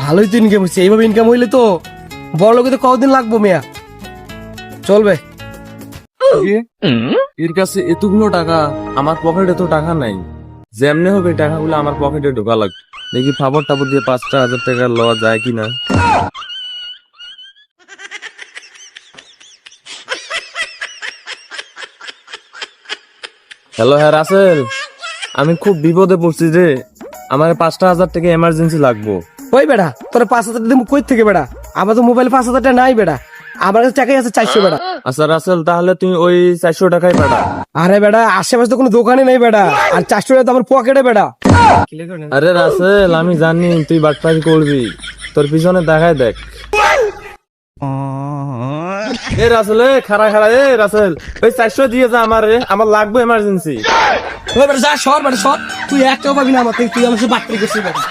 ভালোই তো ইনকাম হচ্ছে, এইভাবে ইনকাম হইলে তো বড় লোকে তো কতদিন লাগবো মিয়া, চলবে। এর কাছে এতগুলো টাকা, আমার পকেটে তো টাকা নাই। যেমনে হবে টাকাগুলো আমার পকেটে ঢোকা লাগবে। দেখি ফাবর টাবর দিয়ে 5,000 টাকা লওয়া যায় কিনা। হ্যালো, হ্যাঁ রাসেল, আমি খুব বিপদে পড়ছি রে। আমার 5,000 টাকা এমার্জেন্সি লাগবো। ওই বেড়া, তোরা 5,000 টাকা কই থেকে বেড়া? আমার তো মোবাইলে 5,000 টাকা নাই বেড়া, আমার কাছে টাকাই আছে 400 বেড়া। আচ্ছা রাসেল, তাহলে তুমি ওই 400 টাকাই পাঠা। আরে বেড়া, আশেপাশে তো কোনো দোকানে নেই বেড়া, আর 400 টাকা তো আমার পকেটে বেড়া। আরে রাসেল, আমি জানি তুই বাটপারি করবি, তোর পিছনে দেখায় দেখ। এ রাসেল, এ খাড়া খাড়া, এ রাসেল, ওই 400 দিয়ে যা আমার, আমার লাগবে এমার্জেন্সি। ওই বেড়া যা, সর বেড়া সর, তুই একটাও পাবি না আমার থেকে, তুই আমার সাথে বাটপারি করছিস বেড়া।